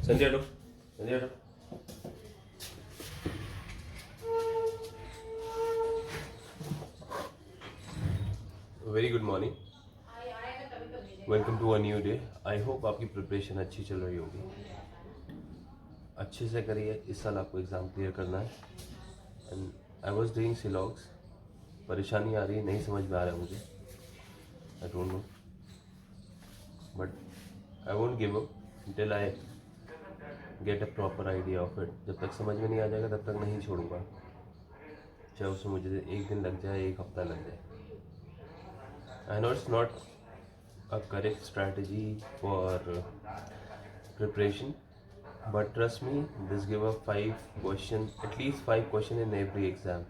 संजय हटो, संजय हटो। Very good morning, welcome to a new day. I hope आपकी preparation अच्छी चल रही होगी, अच्छे से करिए। इस साल आपको एग्ज़ाम क्लियर करना है। एंड आई वॉज डूइंग सिलॉग्स, परेशानी आ रही है, नहीं समझ में आ रहा है मुझे, I don't know, but I won't give up till I get a proper idea of it. जब तक समझ में नहीं आ जाएगा तब तक नहीं छोड़ूंगा, चाहे उसमें मुझे एक दिन लग जाए, एक हफ्ता लग जाए। I know it's not a correct strategy for preparation, but trust me, this give a 5 question, at least 5 question in every exam,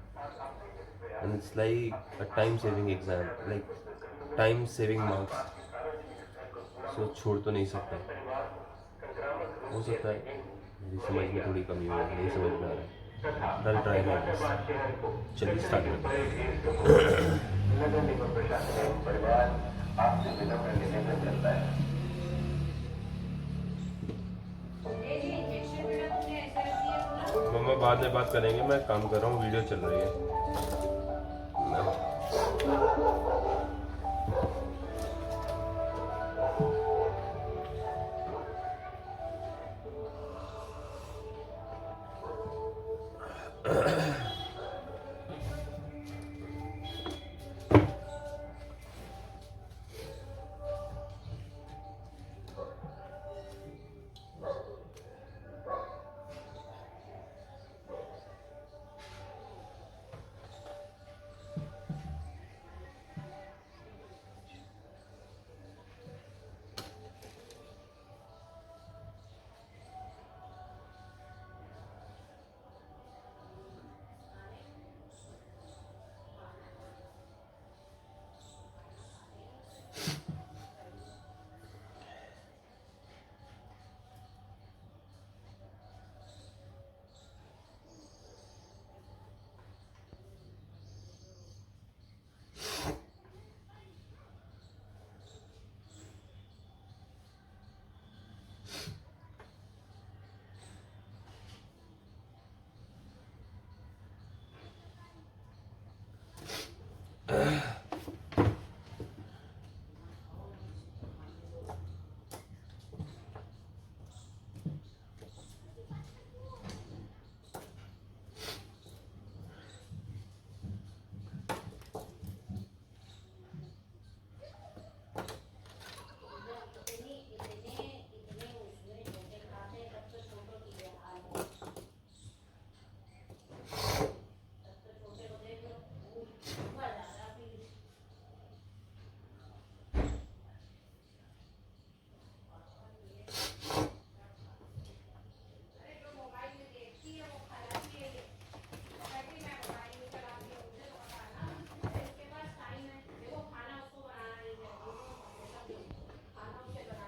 and it's like a time saving exam, like time saving marks. So छोड़ तो नहीं सकता, हो सकता है मेरी समझ में थोड़ी कमी हो, नहीं समझ में आ रहा है, कल ट्राई माय बेस्ट। चलिए स्टार्ट करते हैं। मम्मा बाद में बात करेंगे, मैं काम कर रहा हूँ, वीडियो चल रही है।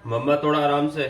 मम्मा थोड़ा आराम से।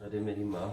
अरे मेरी माँ,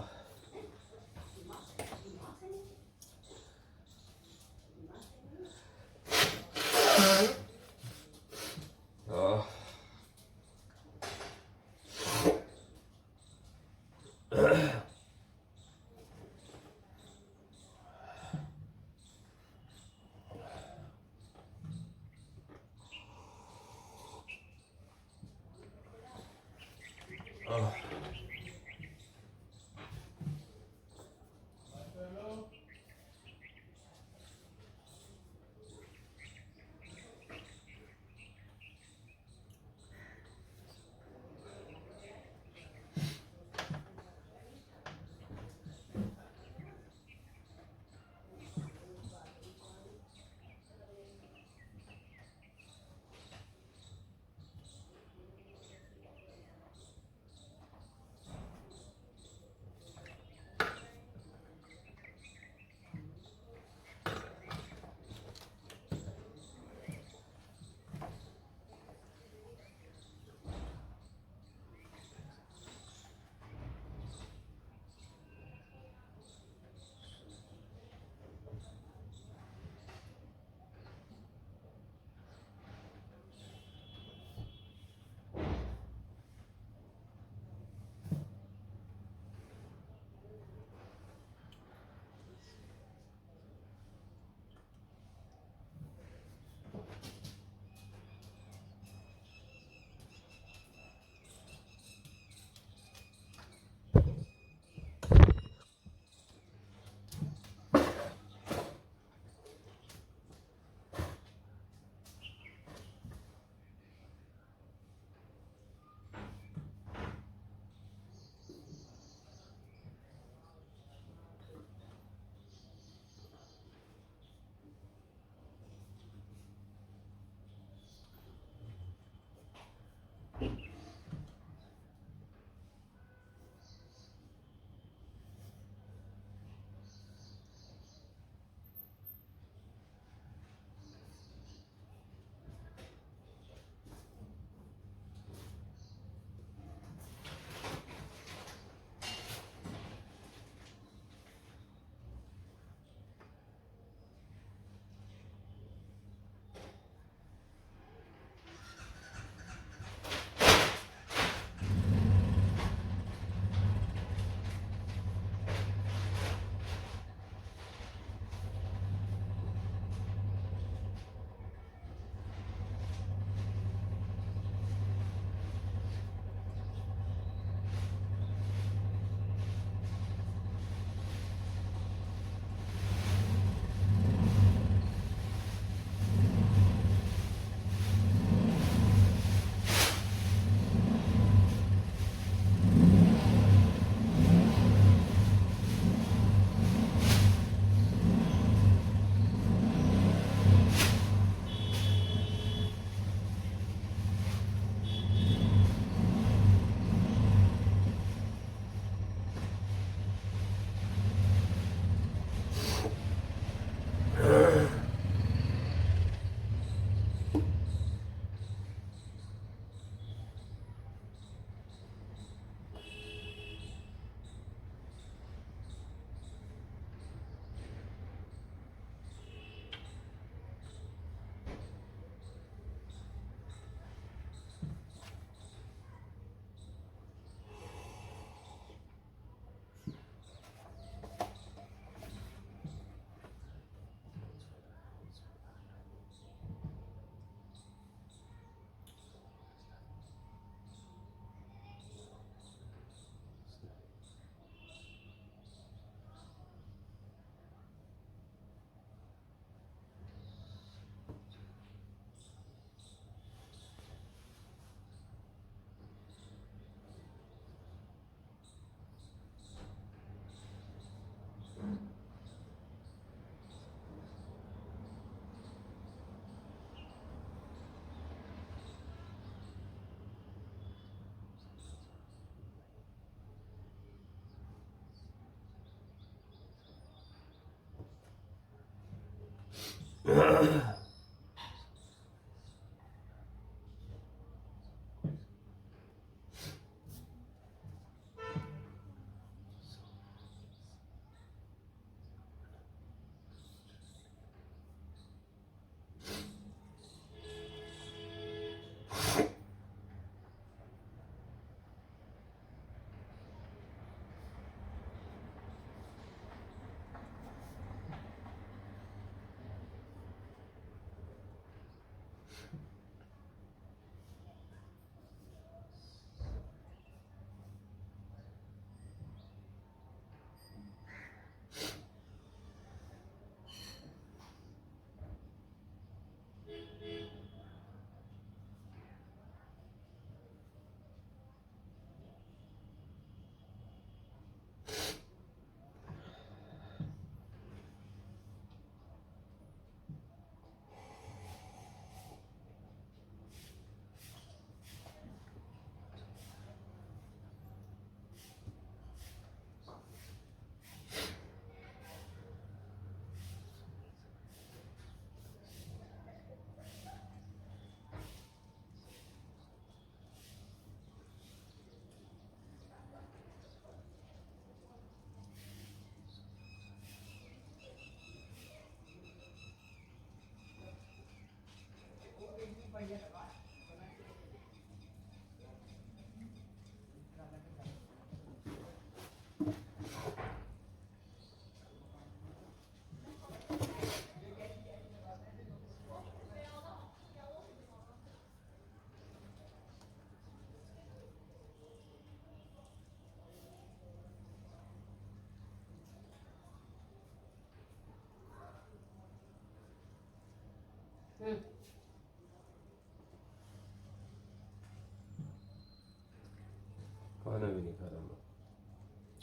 खाना भी नहीं खा रहा मैं।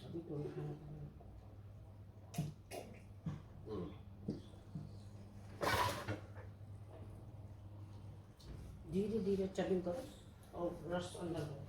अभी तो नहीं खाना धीरे धीरे चबिंग करो और रस अंदर करो।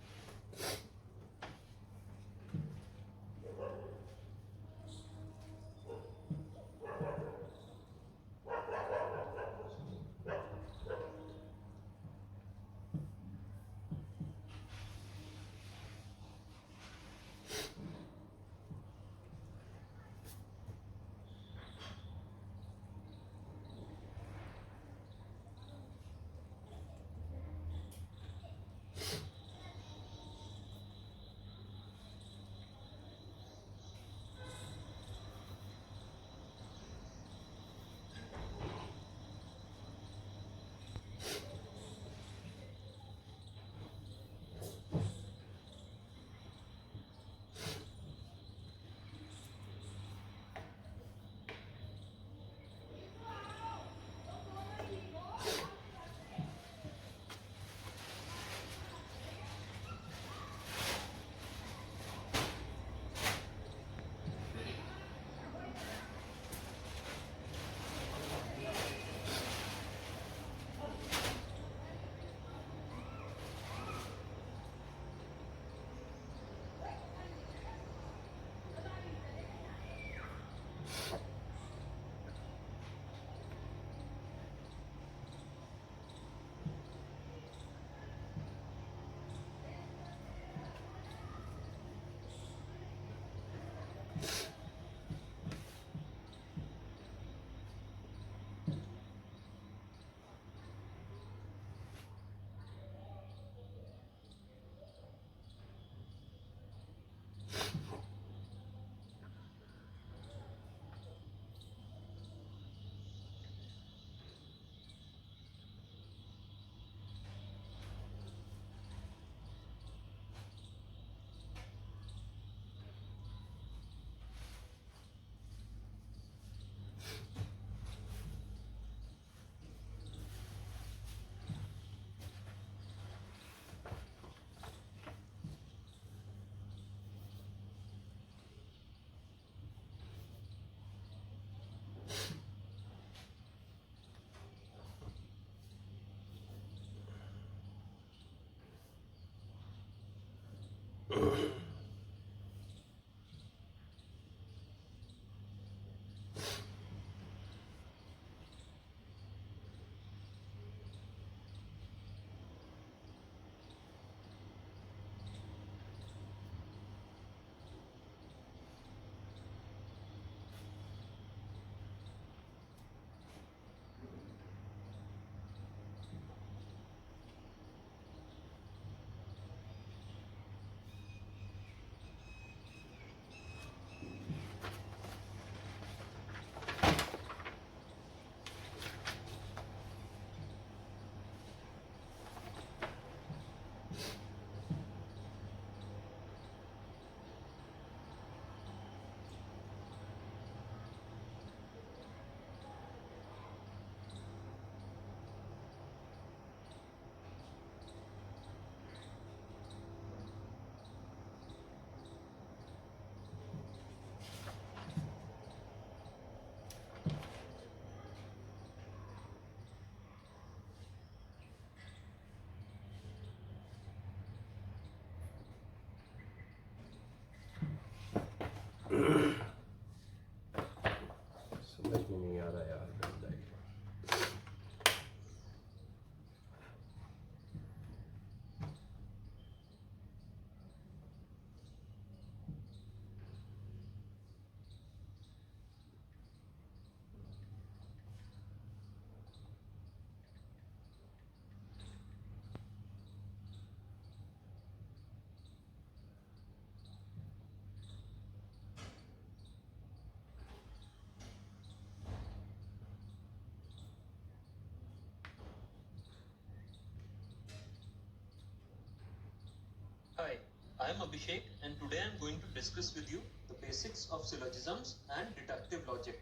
I am Abhishek and today I am going to discuss with you the basics of syllogisms and deductive logic.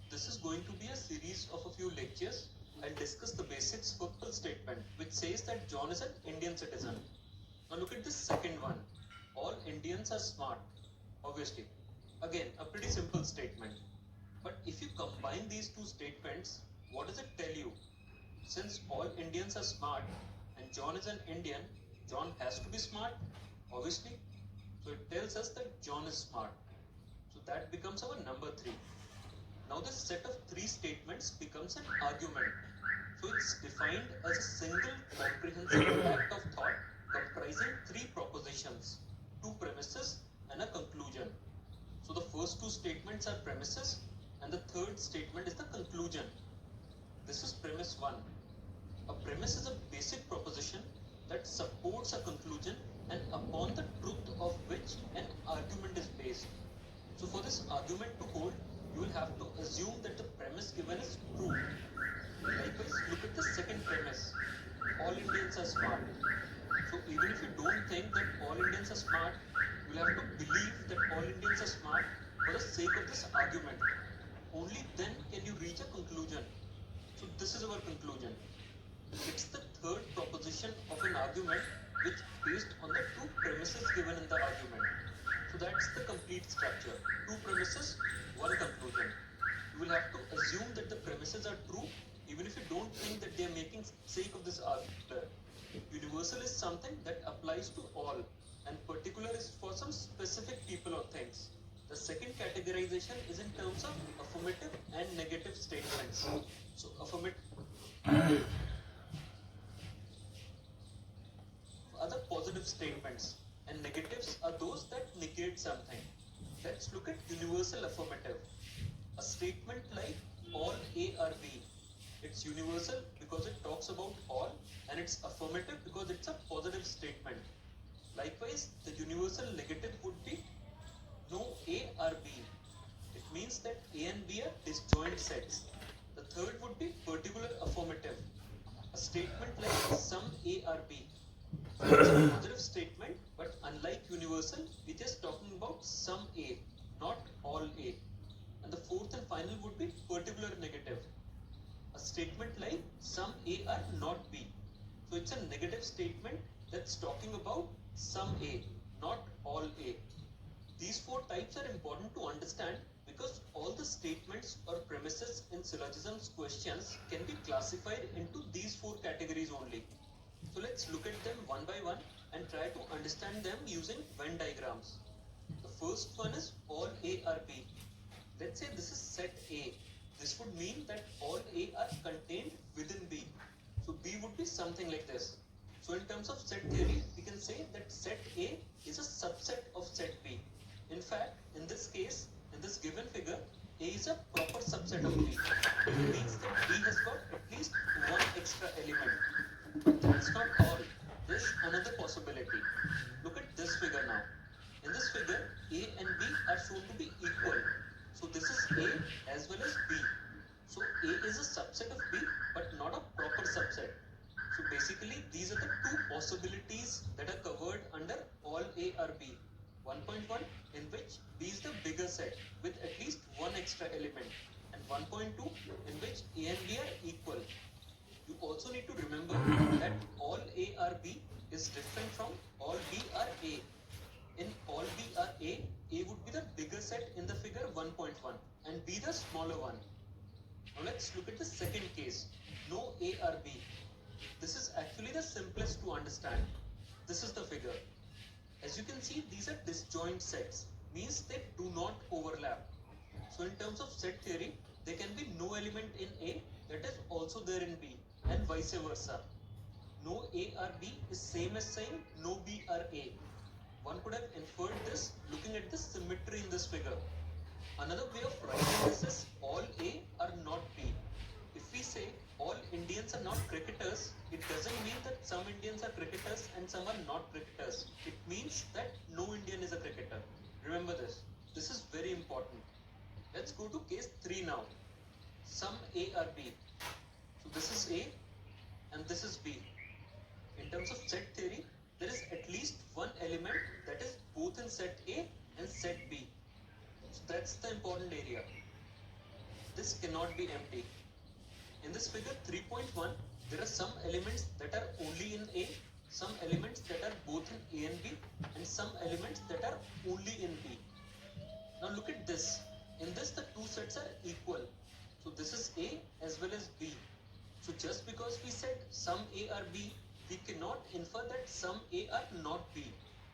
This is going to be a series of a few lectures. I'll discuss the basics for the statement which says that John is an Indian citizen. Now look at this second one. All Indians are smart. Obviously. Again, a pretty simple statement. But if you combine these two statements, what does it tell you? Since all Indians are smart and John is an Indian, John has to be smart, obviously. So it tells us that John is smart. So that becomes our number 3. Now this set of 3 statements becomes an argument. So it's defined as a single comprehensive act of thought comprising 3 propositions, 2 premises and a conclusion. So the first 2 statements are premises and the third statement is the conclusion. This is premise 1. A premise is a basic proposition that supports a conclusion and upon the truth of which an argument is based. So for this argument to hold, you will have to assume that the premise given is true. Likewise, look at the second premise. All Indians are smart. So even if you don't think that all Indians are smart, you will have to believe that all Indians are smart for the sake of this argument. Only then can you reach a conclusion. So this is our conclusion. It's the third proposition of an argument which is based on the 2 premises given in the argument. So that's the complete structure. 2 premises, 1 conclusion. You will have to assume that the premises are true even if you don't think that they are making sake of this argument. Universal is something that applies to all and particular is for some specific people or things. The second categorization is in terms of affirmative and negative statements. So affirmative are the positive statements and negatives are those that negate something. Let's look at universal affirmative. A statement like all A are B. It's universal because it talks about all and it's affirmative because it's a positive statement. Likewise, the universal negative would be no A are B. It means that A and B are disjoint sets. The third would be particular affirmative. A statement like some A are B. So it's a positive statement, but unlike universal, which is talking about some A, not all A. And the fourth and final would be particular negative. A statement like some A are not B. So it's a negative statement that's talking about some A, not all A. These 4 types are important to understand because all the statements or premises in syllogisms questions can be classified into these 4 categories only. So let's look at them one by one and try to understand them using Venn diagrams. The first one is all A are B. Let's say this is set A. This would mean that all A are contained within B. So B would be something like this. So in terms of set theory, we can say that set A is a subset of set B. In fact, in this case, in this given figure, A is a proper subset of B. It means that B has got at least 1 extra element. But that's not all. There's another possibility. Look at this figure now. In this figure, A and B are shown to be equal. So this is A as well as B. So A is a subset of B but not a proper subset. So basically these are the 2 possibilities that are covered under all A are B. 1.1 in which B is the bigger set with at least 1 extra element and 1.2 in which A and B are equal. You also need to remember that all A are B is different from all B are A. In all B are A, A would be the bigger set in the figure 1.1 and B the smaller one. Now let's look at the second case. No A are B. This is actually the simplest to understand. This is the figure. As you can see, these are disjoint sets, means they do not overlap. So in terms of set theory, there can be no element in A that is also there in B and vice versa. No A are B is same as saying no B are A. One could have inferred this looking at the symmetry in this figure. Another way of writing this is all A are not B. If we say all Indians are not cricketers, it doesn't mean that some Indians are cricketers and some are not cricketers. It means that no Indian is a cricketer. Remember this. This is very important. Let's go to case 3 now. Some A are B. So this is A and this is B. In terms of set theory, there is at least one element that is both in set A and set B. So that's the important area. This cannot be empty. In this figure 3.1, there are some elements that are only in A, some elements that are both in A and B, and some elements that are only in B. Now look at this. In this, the two sets are equal. So this is A as well as B. So just because we said some A are B, we cannot infer that some A are not B.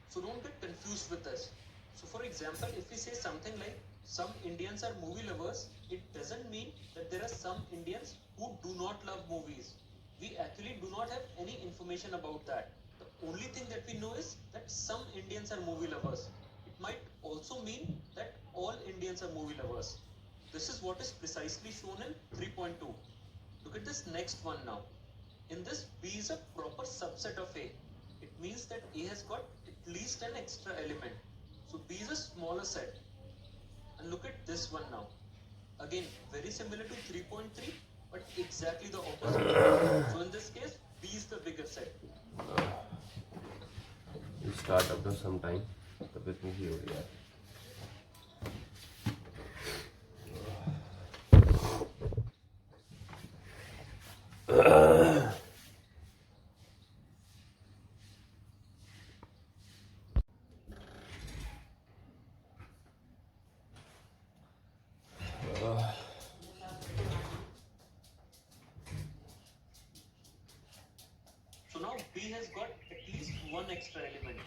So don't get confused with this. So for example, if we say something like some Indians are movie lovers, it doesn't mean that there are some Indians who do not love movies. We actually do not have any information about that. The only thing that we know is that some Indians are movie lovers. It might also mean that all Indians are movie lovers. This is what is precisely shown in 3.2. Look at this next one now. In this, B is a proper subset of A. It means that A has got at least an extra element. So B is a smaller set. And look at this one now. Again, very similar to 3.3, but exactly the opposite. So in this case, B is the bigger set. You start after some time. तबीयत नहीं हो रही है. So now B has got at least one extra element.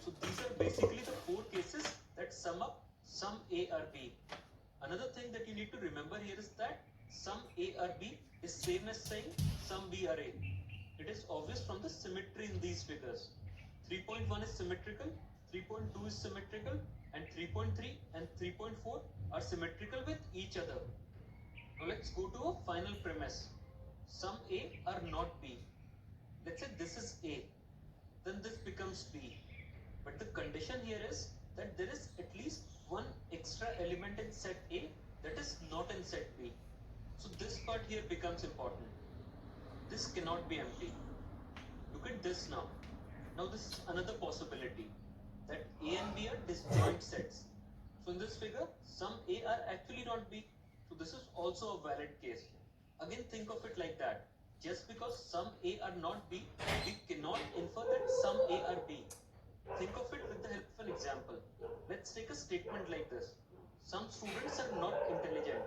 So these are basically the four cases that sum up some A or B. Another thing that you need to remember here is that some A or B is same as saying some B or A. It is obvious from the symmetry in these figures. 3.1 is symmetrical, 3.2 is symmetrical, and 3.3 and 3.4 are symmetrical with each other. Now let's go to a final premise. Some A are not B. Let's say this is A, then this becomes B. But the condition here is that there is at least one extra element in set A that is not in set B. So this part here becomes important. This cannot be empty. Look at this now. Now this is another possibility, that A and B are disjoint sets. So in this figure, some A are actually not B. So this is also a valid case. Again, think of it like that. Just because some A are not B, we cannot infer that some A are B. Think of it with the help of an example. Let's take a statement like this. Some students are not intelligent.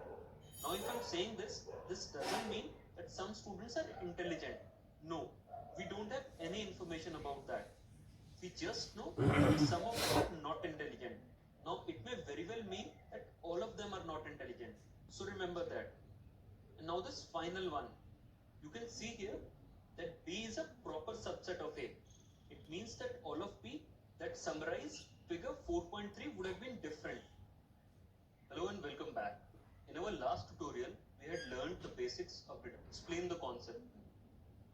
Now if I'm saying this doesn't mean that some students are intelligent. No, we don't have any information about that. We just know that some of them are not intelligent. Now it may very well mean that all of them are not intelligent. So remember that. And now this final one. You can see here that B is a proper subset of A. It means that all of B that summarize figure 4.3 would have been different. Hello and welcome back. In our last tutorial, we had learned the basics of it, explain the concept.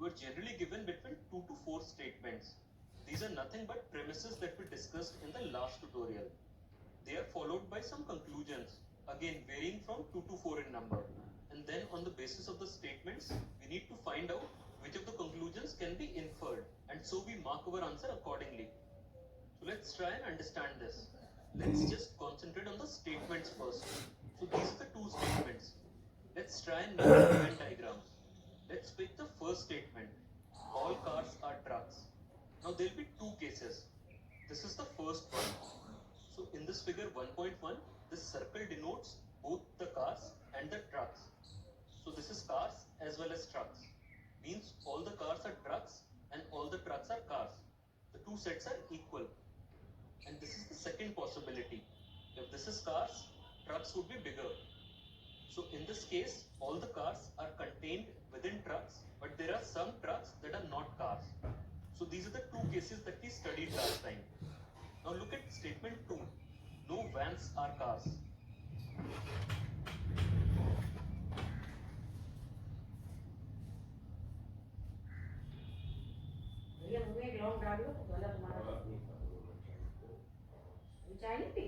We were generally given between 2 to 4 statements. These are nothing but premises that we discussed in the last tutorial. They are followed by some conclusions, again varying from 2 to 4 in number. And then on the basis of the statements, we need to find out which of the conclusions can be inferred, and so we mark our answer accordingly. So let's try and understand this. Let's just concentrate on the statements first. So these are the two statements. Let's try and make a Venn diagram. Let's pick the first statement. All cars are trucks. Now there will be two cases. This is the first one. So in this figure 1.1, this circle denotes both the cars and the trucks. So this is cars as well as trucks. Means all the cars are trucks and all the trucks are cars. The two sets are equal. And this is the second possibility. If this is cars, trucks would be bigger. So in this case, all the cars are contained within trucks, but there are some trucks that are not cars. So these are the two cases that we studied last time. Now look at statement 2. No vans are cars. भैया मुंह में लौंग डालो तो गला तुम्हारा चाय नहीं पी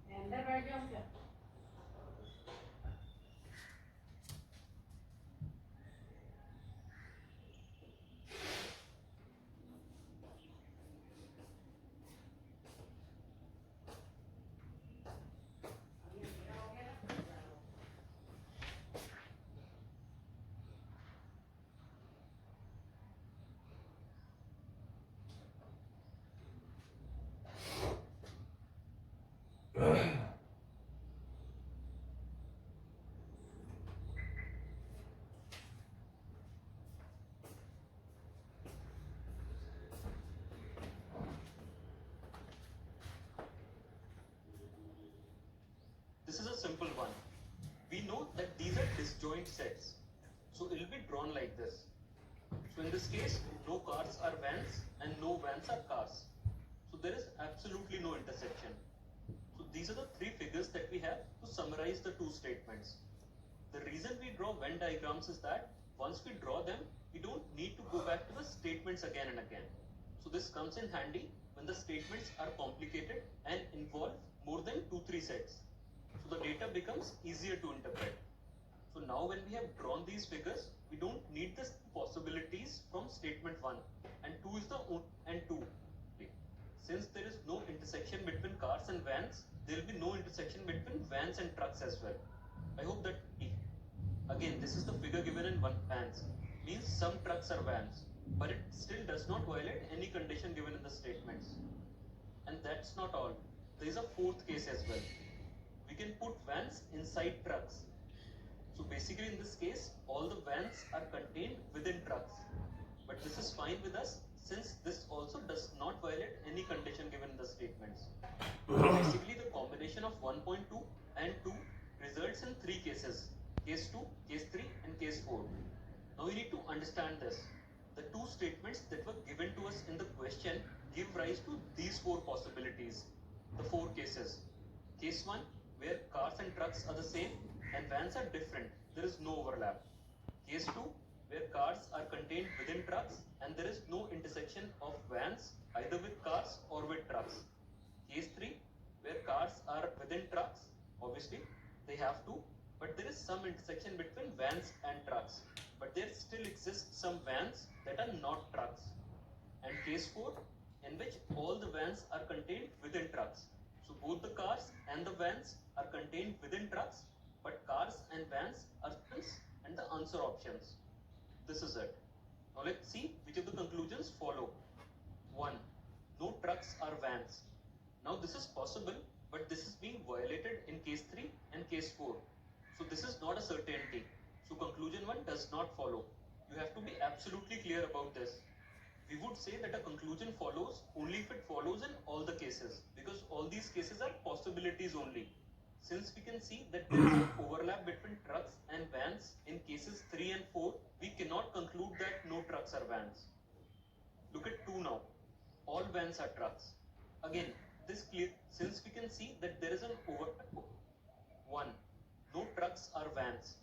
मैं अंदर बैठ जाऊँ क्या that these are disjoint sets. So it will be drawn like this. So in this case, no cars are vans and no vans are cars. So there is absolutely no intersection. So these are the three figures that we have to summarize the two statements. The reason we draw Venn diagrams is that once we draw them, we don't need to go back to the statements again and again. So this comes in handy when the statements are complicated and involve more than 2-3 sets. So the data becomes easier to interpret. So now when we have drawn these figures, we don't need the possibilities from statement 1 and 2 is the and 2. Since there is no intersection between cars and vans, there will be no intersection between vans and trucks as well. I hope that again this is the figure given in one vans means some trucks are vans, but it still does not violate any condition given in the statements. And that's not all. There is a fourth case as well. We can put vans inside trucks. So basically in this case, all the vans are contained within trucks. But this is fine with us since this also does not violate any condition given in the statements. Basically the combination of 1.2 and 2 results in three cases. Case 2, case 3 and case 4. Now you need to understand this. The two statements that were given to us in the question give rise to these four possibilities. The four cases. Case 1 where cars and trucks are the same and vans are different. There is no overlap. Case 2 where cars are contained within trucks and there is no intersection of vans either with cars or with trucks. Case 3 where cars are within trucks, obviously they have to, but there is some intersection between vans and trucks, but there still exists some vans that are not trucks. And case 4 in which all the vans are contained within trucks. So both the cars and the vans are contained within trucks, but cars and vans are options and the answer options. This is it. Now let's see which of the conclusions follow. 1. No trucks are vans. Now this is possible, but this is being violated in case 3 and case 4. So this is not a certainty. So conclusion 1 does not follow. You have to be absolutely clear about this. We would say that a conclusion follows only if it follows in all the cases, because all these cases are possibilities only. Since we can see that there is an overlap between trucks and vans in cases 3 and 4, we cannot conclude that no trucks are vans. Look at 2 now. All vans are trucks. Again, this clear since we can see that there is an overlap. 1. No trucks are vans.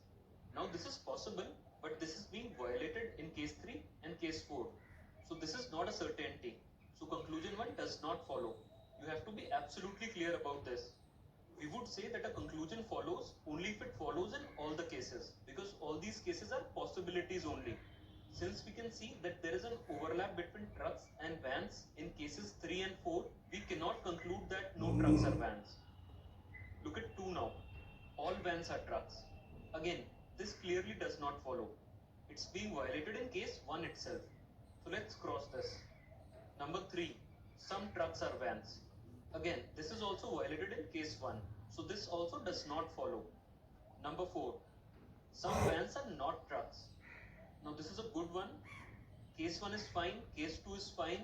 Now this is possible, but this is being violated in case 3 and case 4. So this is not a certainty. So conclusion 1 does not follow. You have to be absolutely clear about this. We would say that a conclusion follows only if it follows in all the cases, because all these cases are possibilities only. Since we can see that there is an overlap between trucks and vans in cases 3 and 4, we cannot conclude that no trucks are vans. Look at 2 now. All vans are trucks. Again, this clearly does not follow. It's being violated in case 1 itself. So let's cross this. Number 3. Some trucks are vans. Again, this is also violated in case 1. So this also does not follow. Number 4. Some vans are not trucks. Now this is a good one. Case 1 is fine. Case 2 is fine.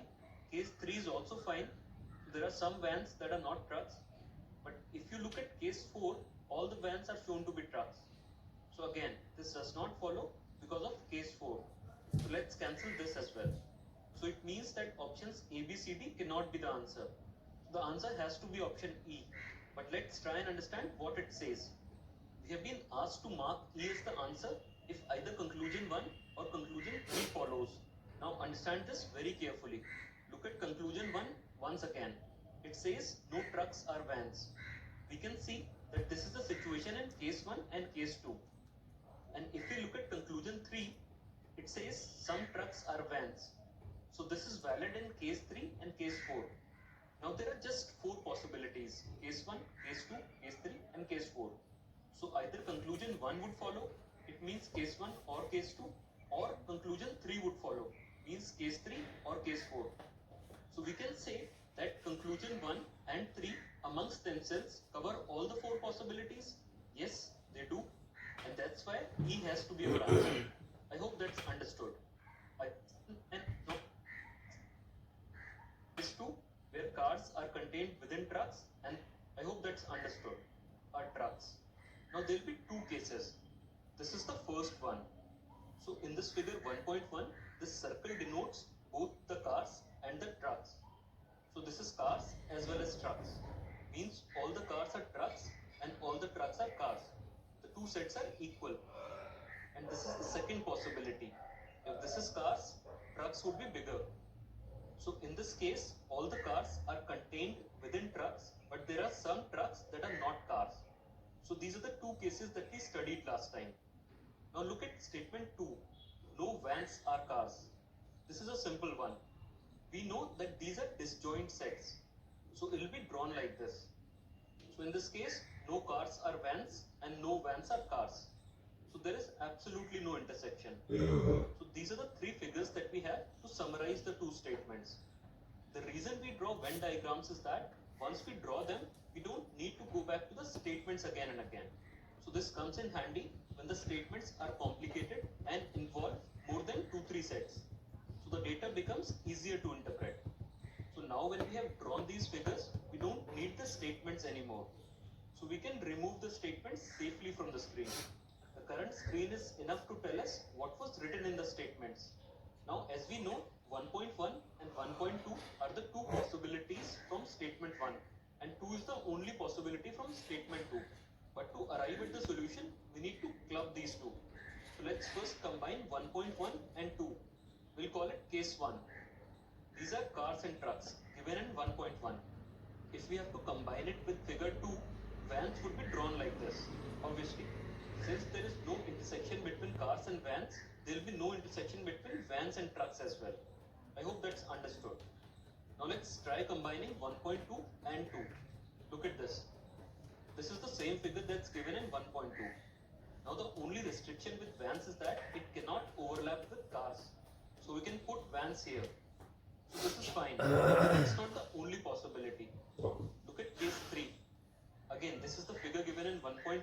Case 3 is also fine. So there are some vans that are not trucks. But if you look at case 4, all the vans are shown to be trucks. So again, this does not follow because of case 4. So let's cancel this as well. So it means that options A, B, C, D cannot be the answer. So the answer has to be option E. But let's try and understand what it says. We have been asked to mark E as the answer if either conclusion 1 or conclusion 3 follows. Now understand this very carefully. Look at conclusion 1 once again. It says no trucks are vans. We can see that this is the situation in case 1 and case 2. And if we look at conclusion 3, it says some trucks are vans. So this is valid in case 3 and case 4. Now there are just 4 possibilities. Case 1, case 2, case 3 and case 4. So either conclusion 1 would follow, it means case 1 or case 2, or conclusion 3 would follow, means case 3 or case 4. So we can say that conclusion 1 and 3 amongst themselves cover all the 4 possibilities. Yes, they do. And that's why E has to be our answer. I hope that's understood. Case 2, where cars are contained within trucks, and I hope that's understood, are trucks. Now there will be two cases. This is the first one. So in this figure 1.1, this circle denotes both the cars and the trucks. So this is cars as well as trucks. Means all the cars are trucks and all the trucks are cars. The two sets are equal. And this is the second possibility. If this is cars, trucks would be bigger. So in this case, all the cars are contained within trucks, but there are some trucks that are not cars. So these are the two cases that we studied last time. Now look at statement 2. No vans are cars. This is a simple one. We know that these are disjoint sets. So it will be drawn like this. So in this case, no cars are vans and no vans are cars. So there is absolutely no intersection. So these are the three figures that we have to summarize the two statements. The reason we draw Venn diagrams is that once we draw them, we don't need to go back to the statements again and again. So this comes in handy when the statements are complicated and involve more than 2-3 sets. So the data becomes easier to interpret. So now when we have drawn these figures, we don't need the statements anymore. So we can remove the statements safely from the screen. The current screen is enough to tell us what was written in the statements. Now as we know, 1.1 and 1.2 are the two possibilities from statement 1 and 2 is the only possibility from statement 2. But to arrive at the solution, we need to club these two. So let's first combine 1.1 and 2. We'll call it case 1. These are cars and trucks given in 1.1. If we have to combine it with figure 2, vans would be drawn like this. Obviously, since there is no intersection between cars and vans, there will be no intersection between vans and trucks as well. I hope that's understood. Now let's try combining 1.2 and 2. Look at this. This is the same figure that's given in 1.2. Now the only restriction with vans is that it cannot overlap with cars. So we can put vans here. So this is fine. It's not the only possibility. Look at case 3. Again, this is the figure given in 1.2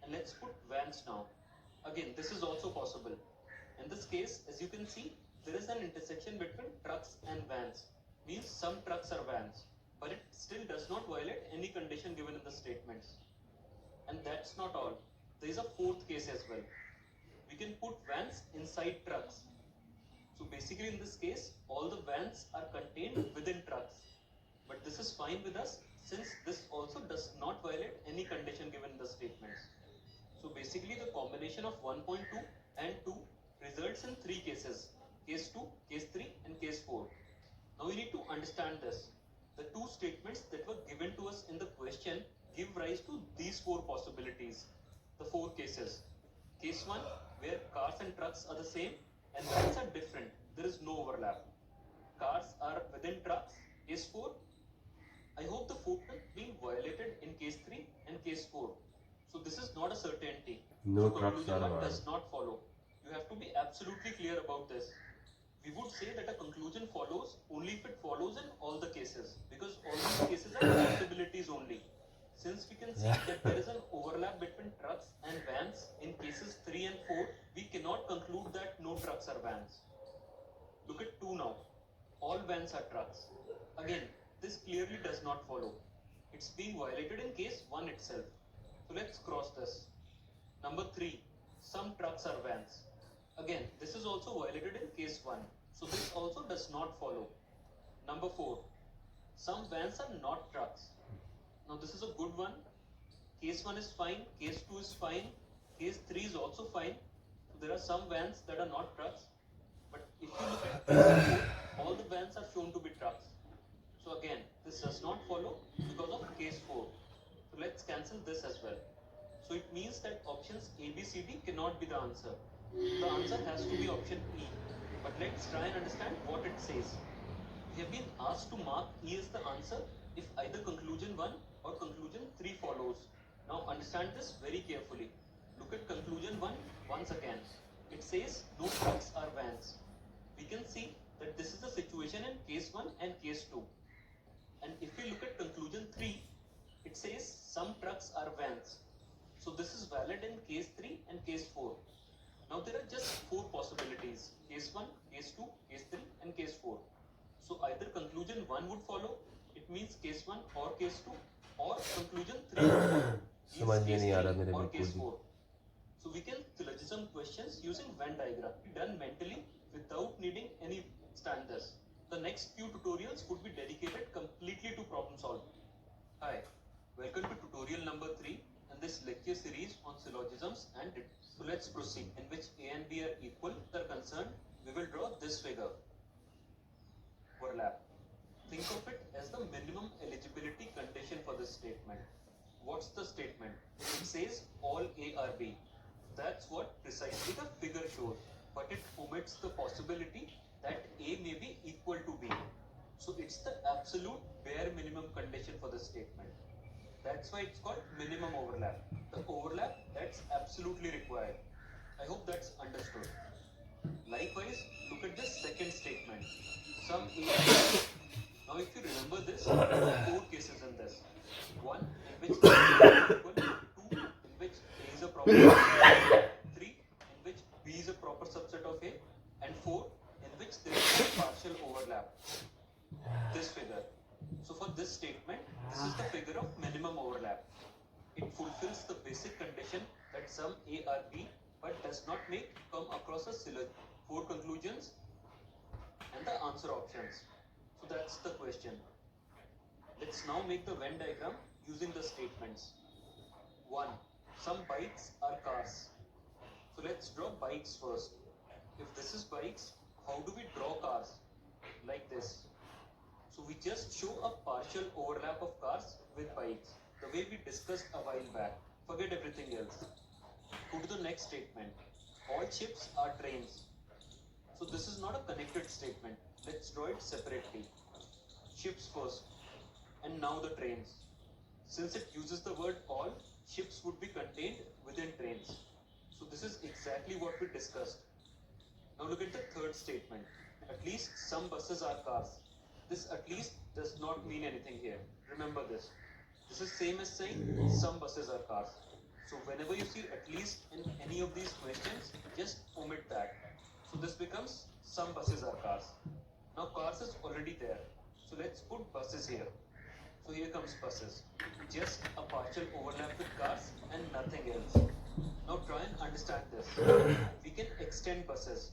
and let's put vans now. Again, this is also possible. In this case, as you can see, there is an intersection between trucks and vans. Means some trucks are vans, but it still does not violate any condition given in the statements. And that's not all. There is a fourth case as well. We can put vans inside trucks. So basically in this case, all the vans are contained within trucks. But this is fine with us since this also does not violate any condition given in the statements. So basically the combination of 1.2 and 2 results in three cases. Case 2, case 3 and case 4. Now we need to understand this. The two statements that were given to us in the question give rise to these four possibilities. The four cases. Case 1 where cars and trucks are the same and vans are different. There is no overlap. Cars are within trucks. Case 4. I hope the footnote being violated in case 3 and case 4. So this is not a certainty. No so trucks conclusion are 1 allowed. does not follow. You have to be absolutely clear about this. We would say that a conclusion follows only if it follows in all the cases, because all these cases are possibilities only. Since we can see that there is an overlap between trucks and vans in cases 3 and 4, we cannot conclude that no trucks are vans. Look at 2 now. All vans are trucks. Again, this clearly does not follow. It's being violated in case 1 itself. So let's cross this. Number 3. Some trucks are vans. Again, this is also violated in case 1. So this also does not follow. Number 4. Some vans are not trucks. Now this is a good one. Case 1 is fine. Case 2 is fine. Case 3 is also fine. So there are some vans that are not trucks. But if you look at case 4, all the vans are shown to be trucks. So again, this does not follow because of case 4. So let's cancel this as well. So it means that options A, B, C, D cannot be the answer. The answer has to be option E. But let's try and understand what it says. We have been asked to mark E as the answer if either conclusion 1 or conclusion 3 follows. Now understand this very carefully. Look at conclusion 1 once again. It says no trucks are vans. We can see that this is the situation in case 1 and case 2. And if we look at conclusion 3, it says some trucks are vans. So this is valid in case 3 and case 4. Now there are just 4 possibilities. Case 1, case 2, case 3 and case 4. So either conclusion 1 would follow, it means case 1 or case 2, or conclusion 3 would follow. समझ में case नहीं आ 3 रहा मेरे or बिल्कुल case भी। 4. So we can syllogism questions using Venn diagram done mentally without needing any standards. The next few tutorials would be dedicated completely to problem solving. Hi, welcome to tutorial number 3 in this lecture series on syllogisms and so let's proceed. In which A and B are equal, they're concerned, we will draw this figure. Overlap. Think of it as the minimum eligibility condition for this statement. What's the statement? It says all A are B. That's what precisely the figure shows, but it omits the possibility that A may be equal to B. So it's the absolute bare minimum condition for the statement. That's why it's called minimum overlap. The overlap that's absolutely required. I hope that's understood. Likewise, look at this second statement. Some A are B. Now, if you remember this, there are 4 cases in this. 1 in which A is equal, 2 in which A is a proper subset of A, 3 in which B is a proper subset of A, and 4 in which there is a partial overlap. This figure. So for this statement, this is the figure of minimum overlap. It fulfills the basic condition that some A are B, but does not come across a syllogism. 4 conclusions and the answer options. So that's the question. Let's now make the Venn diagram using the statements. 1. Some bikes are cars. So let's draw bikes first. If this is bikes, how do we draw cars? Like this. So we just show a partial overlap of cars with bikes, the way we discussed a while back. Forget everything else. Go to the next statement. All ships are trains. So this is not a connected statement. Let's draw it separately. Ships first, and now the trains. Since it uses the word all, ships would be contained within trains. So this is exactly what we discussed. Now look at the third statement. At least some buses are cars. This at least does not mean anything here. Remember this. This is same as saying some buses are cars. So whenever you see at least in any of these questions, just omit that. So this becomes some buses are cars. Now cars is already there. So let's put buses here. So here comes buses. Just a partial overlap with cars and nothing else. Now try and understand this. We can extend buses.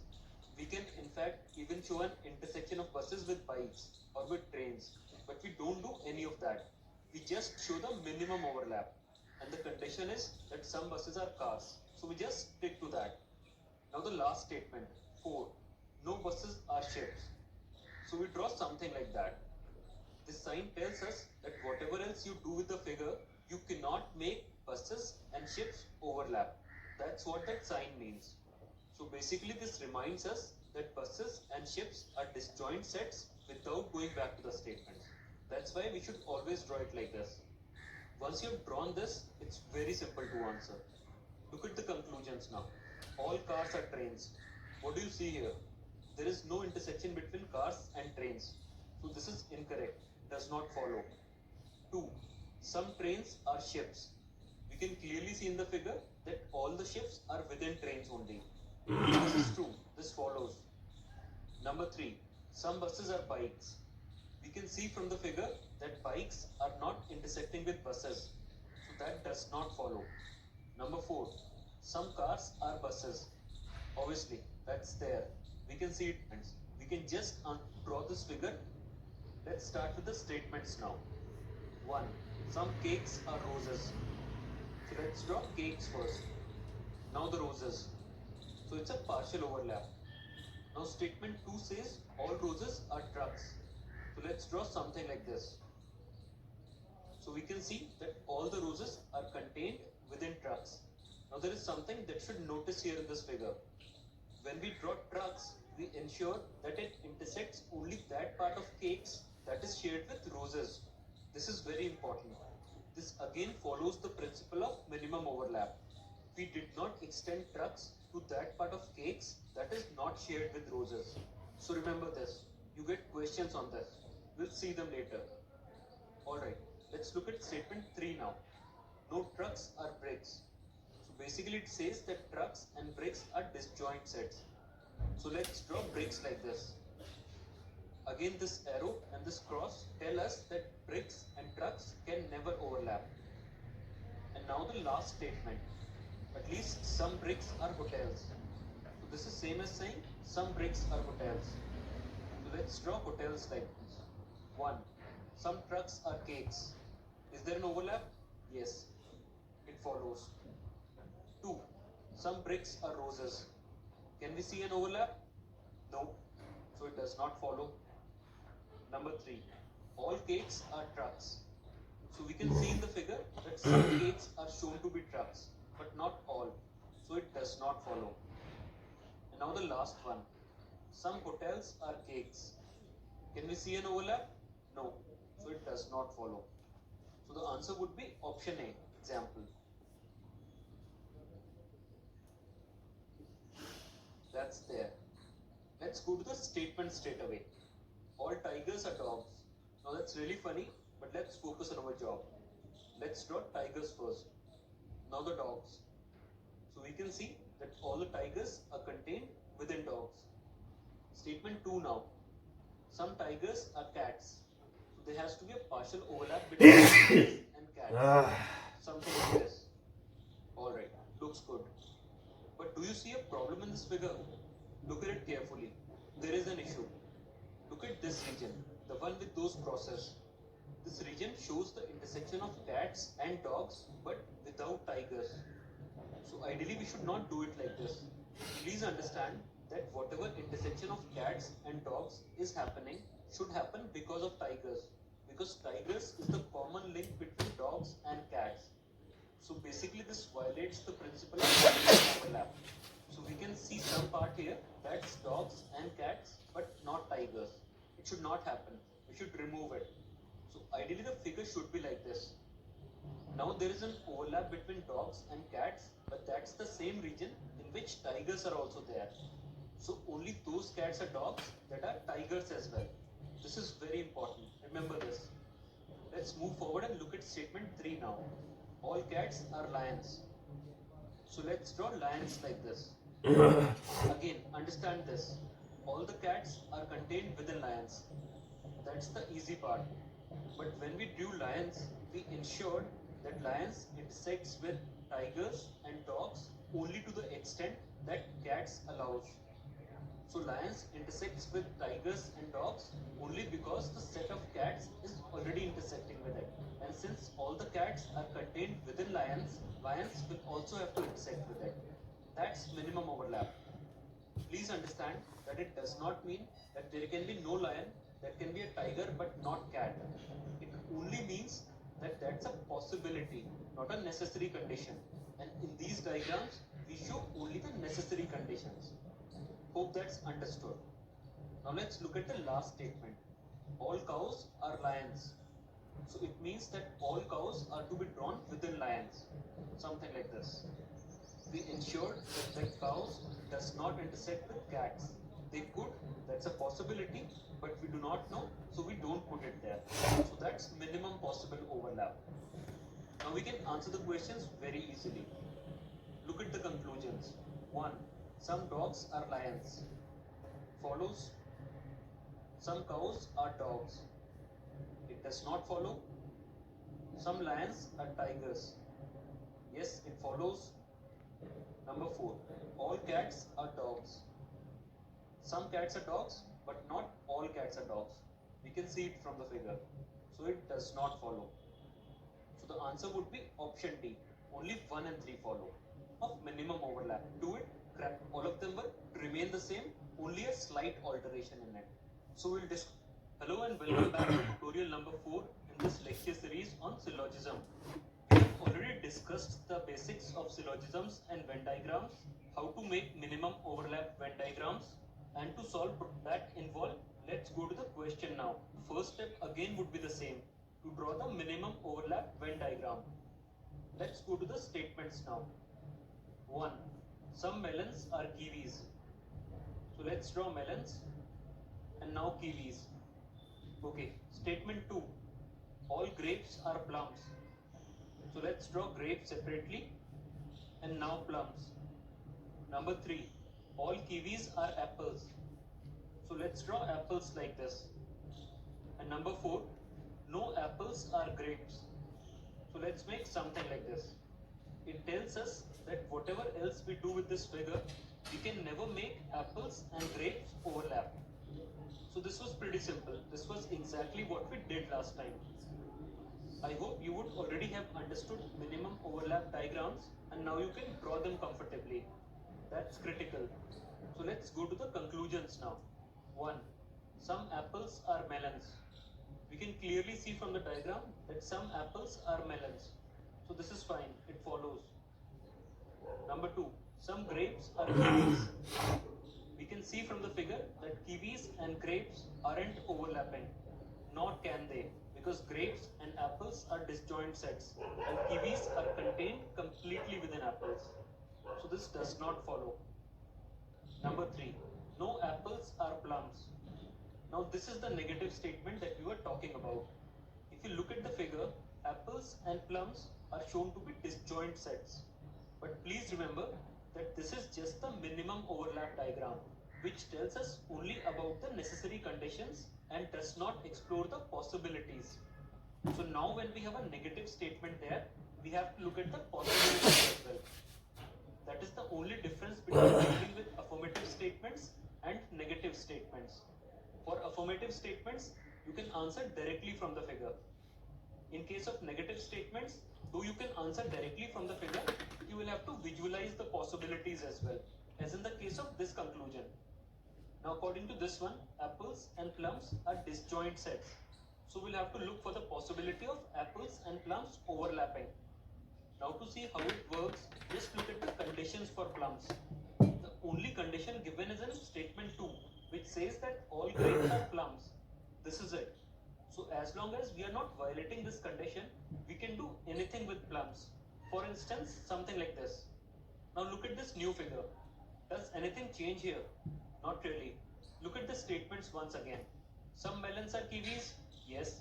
We can in fact even show an intersection of buses with bikes or with trains. But we don't do any of that. We just show the minimum overlap. And the condition is that some buses are cars. So we just stick to that. Now the last statement, 4. No buses are ships. So we draw something like that. This sign tells us that whatever else you do with the figure, you cannot make buses and ships overlap. That's what that sign means. So basically this reminds us that buses and ships are disjoint sets without going back to the statements. That's why we should always draw it like this. Once you've drawn this, it's very simple to answer. Look at the conclusions now. All cars are trains. What do you see here? There is no intersection between cars and trains. So this is incorrect. Does not follow. 2. Some trains are ships. We can clearly see in the figure that all the ships are within trains only. This is true. This follows. Number 3. Some buses are bikes. We can see from the figure that bikes are not intersecting with buses. So that does not follow. Number 4. Some cars are buses. Obviously, that's there. We can see it. We can just draw this figure. Let's start with the statements now. 1. Some cakes are roses. So let's draw cakes first. Now the roses. So it's a partial overlap. Now statement 2 says all roses are trucks. So let's draw something like this. So we can see that all the roses are contained within trucks. Now there is something that should notice here in this figure. When we draw trucks, we ensure that it intersects only that part of cakes that is shared with roses. This is very important. This again follows the principle of minimum overlap. We did not extend trucks to that part of cakes that is not shared with roses. So remember this. You get questions on this. We'll see them later. Alright, let's look at statement 3 now. No trucks are bricks. So basically it says that trucks and bricks are disjoint sets. So let's draw bricks like this. Again this arrow and this cross tell us that bricks and trucks can never overlap. And now the last statement. At least some bricks are hotels. So this is same as saying some bricks are hotels. So let's draw hotels like this. 1. Some trucks are cakes. Is there an overlap? Yes. It follows. 2. Some bricks are roses. Can we see an overlap? No. So it does not follow. Number 3. All cakes are trucks. So we can see in the figure that some cakes are shown to be trucks, but not all. So it does not follow. And now the last one. Some hotels are cakes. Can we see an overlap? No. So it does not follow. So the answer would be option A, example. That's there. Let's go to the statement straight away. All tigers are dogs. Now that's really funny, but let's focus on our job. Let's draw tigers first. Now the dogs. So we can see that all the tigers are contained within dogs. Statement 2 now. Some tigers are cats. So there has to be a partial overlap between tigers and cats. Something like this. Alright, looks good. But do you see a problem in this figure? Look at it carefully. There is an issue. Look at this region, the one with those crosses. This region shows the intersection of cats and dogs, but without tigers. So ideally we should not do it like this. Please understand that whatever intersection of cats and dogs is happening should happen because of tigers. Because tigers is the common link between dogs and cats. So basically this violates the principle of overlap. So we can see some part here that's dogs and cats but not tigers. It should not happen. We should remove it. So ideally the figure should be like this. Now there is an overlap between dogs and cats, but that's the same region in which tigers are also there. So only those cats are dogs that are tigers as well. This is very important. Remember this. Let's move forward and look at statement 3 now. All cats are lions. So let's draw lions like this. Again, understand this. All the cats are contained within lions. That's the easy part. But when we drew lions, we ensured that lions intersects with tigers and dogs only to the extent that cats allows. So lions intersects with tigers and dogs only because the set of cats is already intersecting with it. And since all the cats are contained within lions, lions will also have to intersect with it. That's minimum overlap. Please understand that it does not mean that there can be no lion, there can be a tiger but not cat. It only means that that's a possibility, not a necessary condition. And in these diagrams, we show only the necessary conditions. Hope that's understood. Now let's look at the last statement. All cows are lions. So it means that all cows are to be drawn within lions. Something like this. We ensured that cows does not intersect with cats. They could, that's a possibility, but we do not know, so we don't put it there. So that's minimum possible overlap. Now we can answer the questions very easily. Look at the conclusions. 1. Some dogs are lions. Follows. Some cows are dogs. It does not follow. Some lions are tigers. Yes, it follows. Number 4. All cats are dogs. Some cats are dogs, but not all cats are dogs. We can see it from the figure. So it does not follow. So the answer would be option D. Only 1 and 3 follow. Of minimum overlap. Do it, correct. All of them will remain the same, only a slight alteration in it. So we'll discuss. Hello and welcome back to tutorial number 4 in this lecture series on syllogism. We have already discussed the basics of syllogisms and Venn diagrams, how to make minimum overlap Venn diagrams, and to solve that involved, let's go to the question now. First step again would be the same, to draw the minimum overlap Venn diagram. Let's go to the statements now. 1. Some melons are kiwis. So let's draw melons and now kiwis. Okay, statement 2. All grapes are plums. So let's draw grapes separately and now plums. Number 3. All kiwis are apples. So let's draw apples like this. And number 4. No apples are grapes. So let's make something like this. It tells us that whatever else we do with this figure, we can never make apples and grapes overlap. So this was pretty simple. This was exactly what we did last time. I hope you would already have understood minimum overlap diagrams and now you can draw them comfortably. That's critical. So let's go to the conclusions now. 1. Some apples are melons. We can clearly see from the diagram that some apples are melons. So this is fine, it follows. Number 2. Some grapes are kiwis. We can see from the figure that kiwis and grapes aren't overlapping. Nor can they, because grapes and apples are disjoint sets and kiwis are contained completely within apples. So this does not follow. Number 3. No apples are plums. Now this is the negative statement that we were talking about. If you look at the figure, apples and plums are shown to be disjoint sets. But please remember that this is just the minimum overlap diagram, which tells us only about the necessary conditions and does not explore the possibilities. So now when we have a negative statement there, we have to look at the possibilities as well. That is the only difference between dealing with affirmative statements and negative statements. For affirmative statements, you can answer directly from the figure. In case of negative statements, though you can answer directly from the figure, you will have to visualize the possibilities as well, as in the case of this conclusion. Now according to this one, apples and plums are disjoint sets. So we'll have to look for the possibility of apples and plums overlapping. Now to see how it works, just look at the conditions for plums. The only condition given is in statement 2, which says that all grapes are plums. This is it. So as long as we are not violating this condition, we can do anything with plums. For instance, something like this. Now look at this new figure. Does anything change here? Not really. Look at the statements once again. Some melons are kiwis. Yes.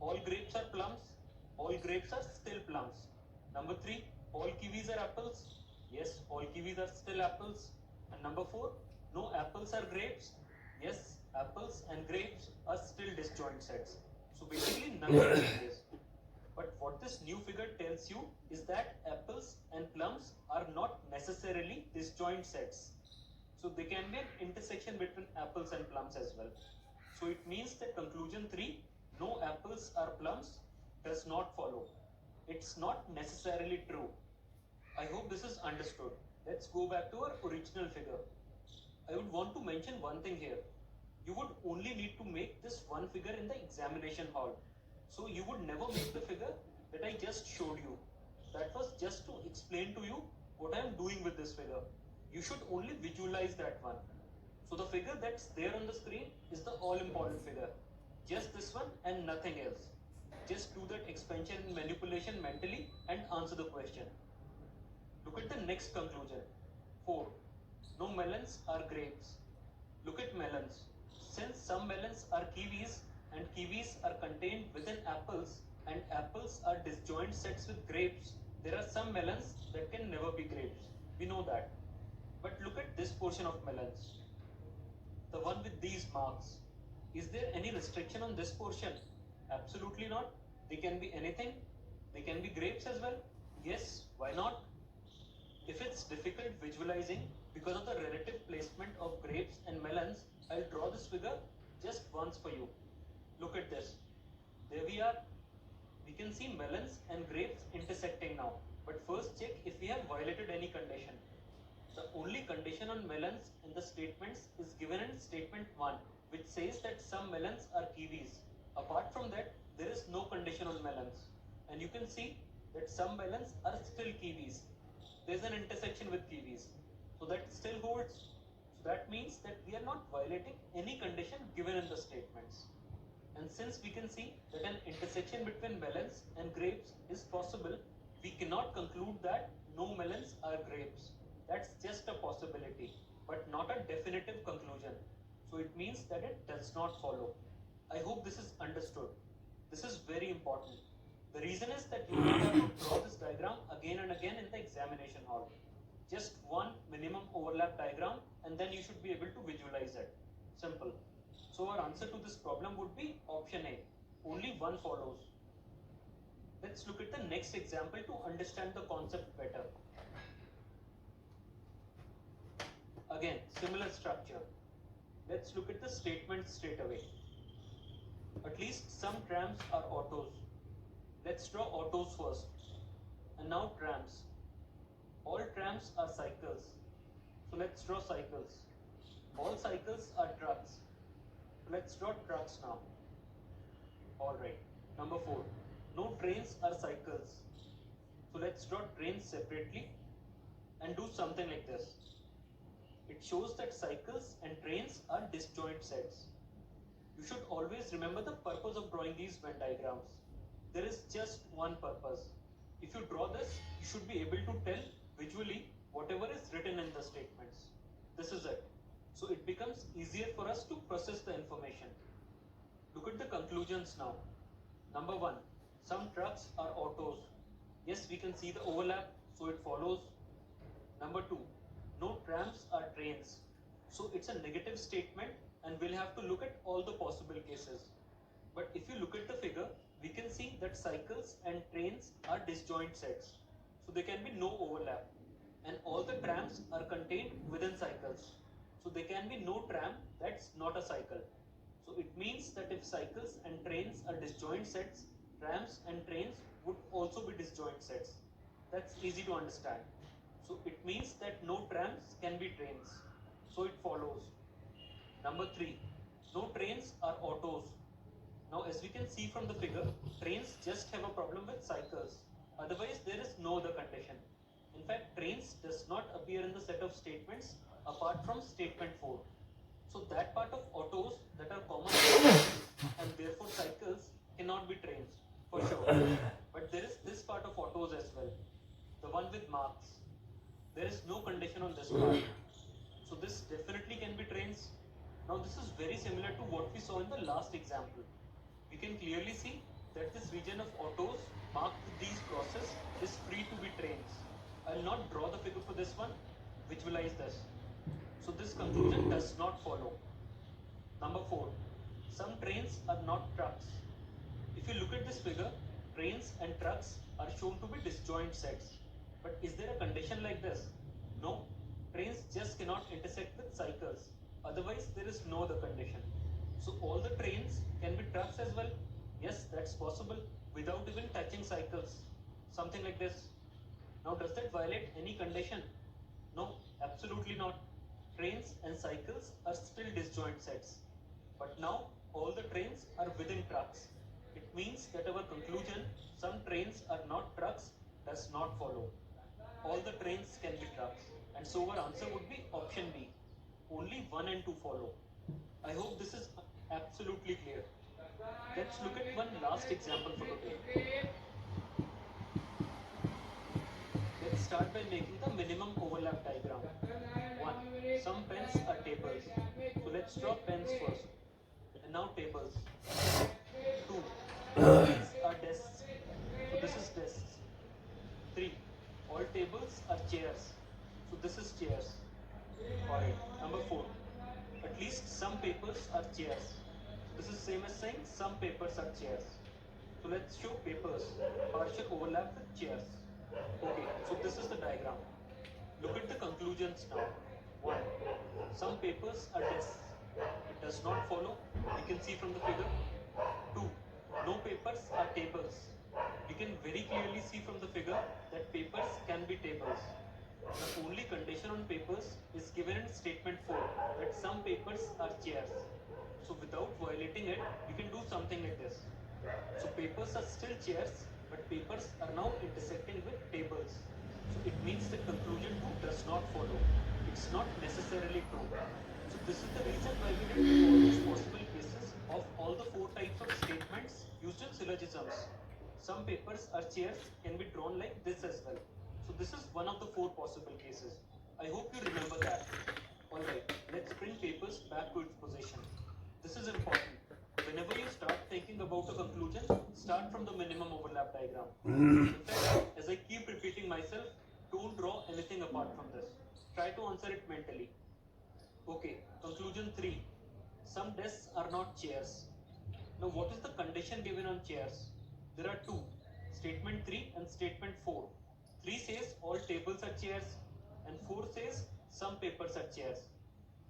All grapes are plums. All grapes are still plums. Number 3. All kiwis are apples. Yes. All kiwis are still apples. And number 4. No apples are grapes. Yes. Apples and grapes are still disjoint sets. So basically nothing changes. But what this new figure tells you is that apples and plums are not necessarily disjoint sets. So they can be an intersection between apples and plums as well. So it means that conclusion 3, no apples are plums, does not follow. It's not necessarily true. I hope this is understood. Let's go back to our original figure. I would want to mention one thing here. You would only need to make this one figure in the examination hall. So you would never make the figure that I just showed you. That was just to explain to you what I am doing with this figure. You should only visualize that one. So the figure that's there on the screen is the all important figure. Just this one and nothing else. Just do that expansion and manipulation mentally and answer the question. Look at the next conclusion. 4. No melons are grapes. Look at melons. Since some melons are kiwis and kiwis are contained within apples and apples are disjoint sets with grapes, there are some melons that can never be grapes. We know that. But look at this portion of melons. The one with these marks. Is there any restriction on this portion? Absolutely not. They can be anything. They can be grapes as well. Yes, why not? If it's difficult visualizing because of the relative placement of grapes and melons, I'll draw this figure just once for you. Look at this. There we are. We can see melons and grapes intersecting now. But first check if we have violated any condition. The only condition on melons in the statements is given in statement 1, which says that some melons are kiwis. Apart from that, there is no condition on melons. And you can see that some melons are still kiwis. There's an intersection with kiwis. So that still holds. So that means that we are not violating any condition given in the statements. And since we can see that an intersection between melons and grapes is possible, we cannot conclude that no melons are grapes. That's just a possibility, but not a definitive conclusion. So it means that it does not follow. I hope this is understood. This is very important. The reason is that you will not have to draw this diagram again and again in the examination hall. Just one minimum overlap diagram and then you should be able to visualize it. Simple. So our answer to this problem would be option A. Only one follows. Let's look at the next example to understand the concept better. Again, similar structure. Let's look at the statement straight away. At least some trams are autos. Let's draw autos first. And now trams. All trams are cycles. So let's draw cycles. All cycles are trucks. Let's draw trucks now. Alright. Number 4. No trains are cycles. So let's draw trains separately and do something like this. It shows that cycles and trains are disjoint sets. You should always remember the purpose of drawing these Venn diagrams. There is just one purpose. If you draw this, you should be able to tell visually whatever is written in the statements. This is it. So it becomes easier for us to process the information. Look at the conclusions now. Number 1. Some trucks are autos. Yes, we can see the overlap, so it follows. Number 2. No trams are trains. So it's a negative statement and we'll have to look at all the possible cases. But if you look at the figure, we can see that cycles and trains are disjoint sets. So there can be no overlap. And all the trams are contained within cycles. So there can be no tram that's not a cycle. So it means that if cycles and trains are disjoint sets, trams and trains would also be disjoint sets. That's easy to understand. So it means that no trams can be trains. So it follows. Number 3. No trains are autos. Now as we can see from the figure, trains just have a problem with cycles. Otherwise there is no other condition. In fact, trains does not appear in the set of statements apart from statement 4. So that part of autos that are common and therefore cycles cannot be trains for sure. But there is this part of autos as well, the one with marks. There is no condition on this part. So this definitely can be trains. Now this is very similar to what we saw in the last example. We can clearly see that this region of autos marked with these crosses is free to be trains. I will not draw the figure for this one. Visualize this. So this conclusion does not follow. Number 4. Some trains are not trucks. If you look at this figure, trains and trucks are shown to be disjoint sets. But is there a condition like this? No. Trains just cannot intersect with cycles. Otherwise, there is no other condition. So all the trains can be trucks as well. Yes, that's possible without even touching cycles. Something like this. Now does that violate any condition? No, absolutely not. Trains and cycles are still disjoint sets. But now all the trains are within trucks. It means that our conclusion, some trains are not trucks, does not follow. All the trains can be trucks. And so our answer would be option B. Only 1 and 2 follow. I hope this is absolutely clear. Let's look at one last example for today. Let's start by making the minimum overlap diagram. 1. Some pens are tables. So let's draw pens first. And now tables. 2. These are desks. So this is desks. 3. All tables are chairs. So this is chairs. Alright. Number 4. At least some papers are chairs. This is same as saying some papers are chairs. So let's show papers. Partial overlap with chairs. Okay, so this is the diagram. Look at the conclusions now. 1. Some papers are desks. It does not follow. You can see from the figure. 2. No papers are tables. We can very clearly see from the figure that papers can be tables. The only condition on papers is given in statement 4, that some papers are chairs. So without violating it, we can do something like this. So papers are still chairs, but papers are now intersecting with tables. So it means that conclusion 2 does not follow. It's not necessarily true. So this is the reason why we did all these possible cases of all the 4 types of statements used in syllogisms. Some papers are chairs can be drawn like this as well. So this is one of the 4 possible cases. I hope you remember that. Alright, let's bring papers back to its position. This is important. Whenever you start thinking about a conclusion, start from the minimum overlap diagram. In fact, as I keep repeating myself, don't draw anything apart from this. Try to answer it mentally. Okay, conclusion 3. Some desks are not chairs. Now what is the condition given on chairs? There are 2. statement 3 and statement 4. 3 says all tables are chairs and 4 says some papers are chairs.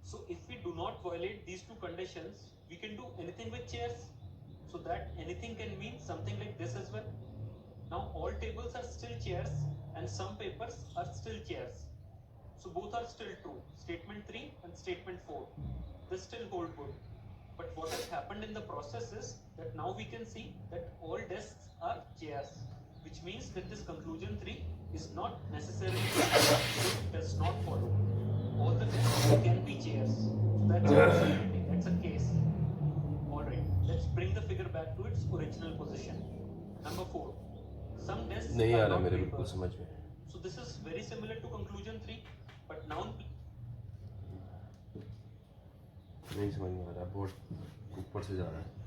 So if we do not violate these two conditions, we can do anything with chairs. So that anything can mean something like this as well. Now all tables are still chairs and some papers are still chairs. So both are still true. Statement 3 and statement 4. They still hold good. But what has happened in the process is that now we can see that all desks are chairs, which means that this conclusion 3 is not necessarily true. It does not follow. All the desks can be chairs. So that's a possibility. That's a case. Alright, let's bring the figure back to its original position. Number 4. Some desks नहीं आ are रहा not मेरे paper. बिल्कुल समझ में. So this is very similar to conclusion 3, but now नहीं समझ में आ रहा, बहुत ऊपर से जा रहा है.